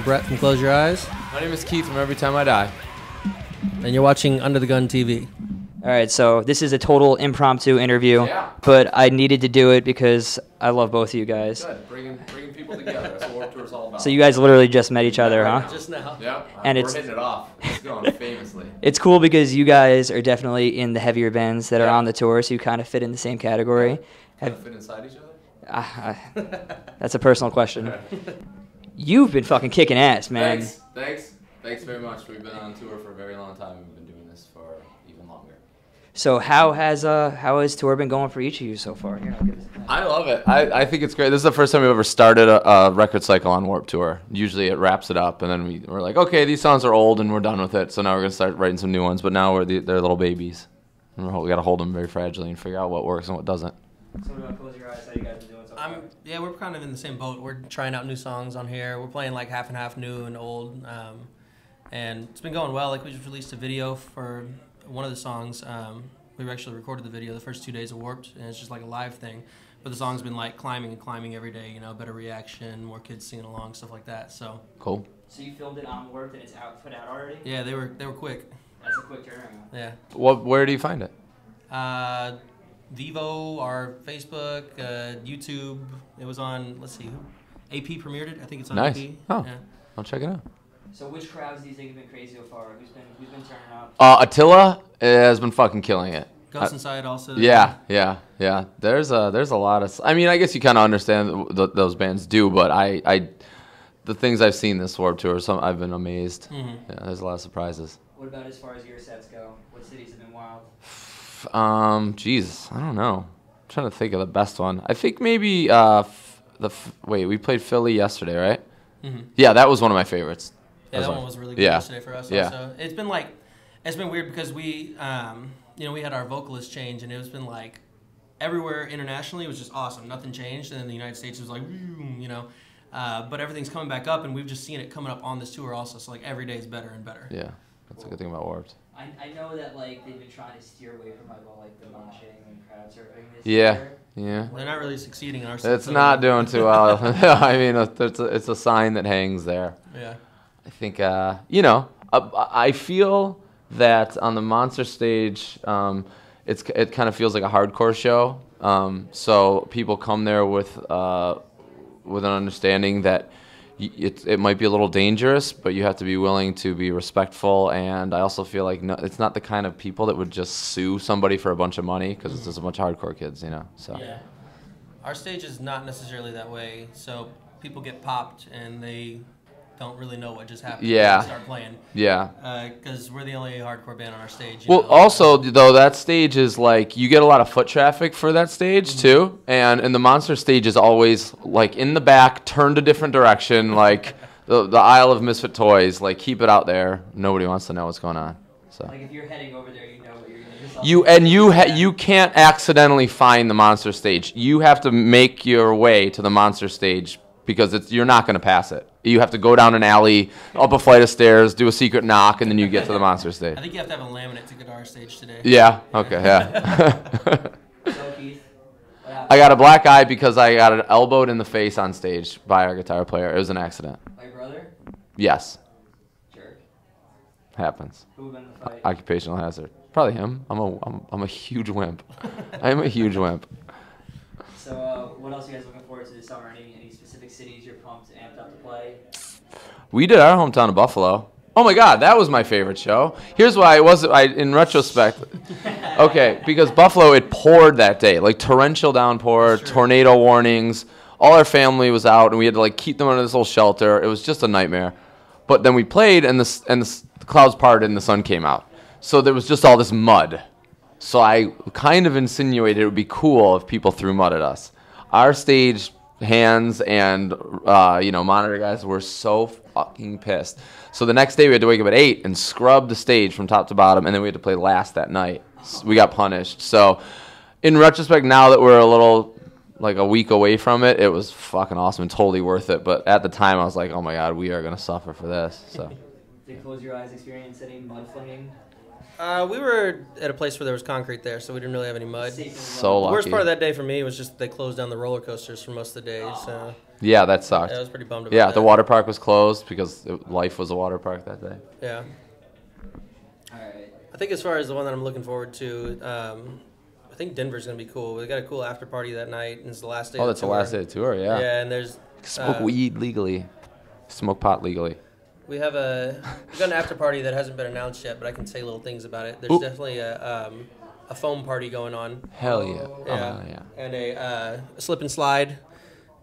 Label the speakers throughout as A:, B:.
A: Brett from Close Your Eyes.
B: My name is Keith from Every Time I Die.
A: And you're watching Under the Gun TV.
C: All right, so this is a total impromptu interview, but I needed to do it because I love both of you guys.
B: Good, bringing people together. That's what Warped Tour is all about.
C: So you guys literally just met each other, huh?
A: Just now.
B: Yeah,
C: and
B: we're hitting it off. It's going famously.
C: It's cool because you guys are definitely in the heavier bands that are on the tour, so you kind of fit in the same category.
B: Kind of fit inside each other?
C: That's a personal question. You've been fucking kicking ass, man.
B: Thanks very much. We've been on tour for a very long time. We've been doing this for even longer.
C: So how has tour been going for each of you so far? Here,
B: I love it. I think it's great. This is the first time we've ever started a record cycle on Warped Tour. Usually it wraps it up, and then we're like, okay, these songs are old, and we're done with it. So now we're gonna start writing some new ones. But now they're little babies, and we gotta hold them very fragilely and figure out what works and what doesn't.
C: So what about Close Your Eyes? How you guys been doing so far?
A: Yeah, we're kind of in the same boat. We're trying out new songs on here. We're playing like half and half new and old, and it's been going well. Like we just released a video for one of the songs. We actually recorded the video the first 2 days of Warped, and it's just like a live thing. But the song's been like climbing and climbing every day. You know, better reaction, more kids singing along, stuff like that. So
B: cool.
C: So you filmed it on Warped and it's put out already?
A: Yeah, they were quick.
C: That's a quick turnaround.
A: Yeah.
B: Where do you find it?
A: Vivo, our Facebook, YouTube. It was on, let's see, AP premiered it. I think it's on
B: nice.
A: AP.
B: Oh,
A: yeah.
B: I'll check it out.
C: So which crowds do you think have been crazy so far? Who's been turning up?
B: Attila has been fucking killing it.
A: Ghost Inside also.
B: Yeah. There's a lot of. I mean, I guess you kind of understand those bands do, but the things I've seen this Warped Tour, I've been amazed. Mm-hmm. Yeah, there's a lot of surprises.
C: What about as far as your sets go? What cities have been wild?
B: Jeez, I don't know. I'm trying to think of the best one. I think maybe wait, we played Philly yesterday, right? Mm-hmm. Yeah, that was one of my favorites.
A: Yeah, that one was really good yesterday for us.
B: Yeah.
A: Also. It's been weird because we had our vocalist change, and it's been like everywhere internationally it was just awesome. Nothing changed, and then the United States was like, but everything's coming back up, and we've just seen it coming up on this tour also. So like every day is better and better.
B: Yeah, that's a good thing about Warped.
C: I know that like they've been trying to steer away from like the moshing and crowd surfing this year.
B: Yeah.
A: They're not really succeeding in our.
B: It's not doing too well. I mean, it's a sign that hangs there.
A: Yeah.
B: I think I feel that on the Monster stage, it kind of feels like a hardcore show. So people come there with an understanding that it might be a little dangerous, but you have to be willing to be respectful. And I also feel like it's not the kind of people that would just sue somebody for a bunch of money because it's just a bunch of hardcore kids, So
A: yeah, our stage is not necessarily that way. So people get popped and they don't really know what just happened.
B: Yeah.
A: They start playing.
B: Yeah.
A: Because we're the only hardcore band on our stage.
B: Well, also, though, that stage is like, you get a lot of foot traffic for that stage, too. And the Monster stage is always, like, in the back, turned a different direction, like the aisle of misfit toys. Like, keep it out there. Nobody wants to know what's going on. So.
C: Like, if you're heading over there, you know what you're going to do.
B: You can't accidentally find the Monster stage. You have to make your way to the Monster stage because you're not going to pass it. You have to go down an alley, up a flight of stairs, do a secret knock, and then you get to the Monster stage.
A: I think you have to have a laminate to get to our stage today.
B: Yeah. Okay. Yeah.
C: So, Keith,
B: I got a black eye because I got elbowed in the face on stage by our guitar player. It was an accident.
C: My brother?
B: Yes.
C: Jerk.
B: Happens.
C: Who won the fight?
B: Occupational hazard. Probably him. I'm a huge wimp. I'm a huge wimp.
C: So, what else are you guys looking forward to this summer? Any specific cities you're pumped, amped up to play?
B: We did our hometown of Buffalo. Oh my God, that was my favorite show. Here's why it was. In retrospect, okay, because Buffalo, it poured that day, like torrential downpour, tornado warnings. All our family was out, and we had to like keep them under this little shelter. It was just a nightmare. But then we played, and the clouds parted, and the sun came out. So there was just all this mud. So I kind of insinuated it would be cool if people threw mud at us. Our stage hands and monitor guys were so fucking pissed. So the next day we had to wake up at 8 and scrub the stage from top to bottom, and then we had to play last that night. We got punished. So in retrospect, now that we're a week away from it, it was fucking awesome and totally worth it. But at the time I was like, oh my God, we are going to suffer for this. So.
C: Did Close Your Eyes experience any mud flinging?
A: We were at a place where there was concrete there, so we didn't really have any mud.
B: So lucky.
A: The worst part of that day for me was just they closed down the roller coasters for most of the day. So
B: Yeah, that sucked.
A: Yeah, I was pretty bummed about
B: Yeah,
A: that.
B: the water park was closed because life was a water park that day.
A: Yeah.
C: All right.
A: I think as far as the one that I'm looking forward to, I think Denver's going to be cool. We got a cool after party that night, and it's the last day
B: Oh,
A: of
B: that's
A: the
B: the
A: tour.
B: last day of the tour, yeah.
A: Yeah, and there's...
B: Smoke weed legally. Smoke pot legally.
A: We got an after party that hasn't been announced yet, but I can say little things about it. There's definitely a foam party going on.
B: Hell yeah.
A: Yeah.
B: Yeah.
A: And a slip and slide,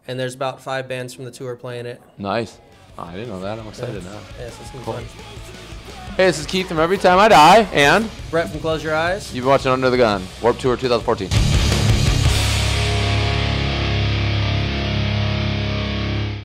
A: and there's about 5 bands from the tour playing it.
B: Nice. Oh, I didn't know that. I'm excited now.
A: Yeah, so it's gonna be
B: Cool.
A: fun.
B: Hey, this is Keith from Every Time I Die, and
A: Brett from Close Your Eyes.
B: you've been watching Under the Gun, Warped Tour 2014.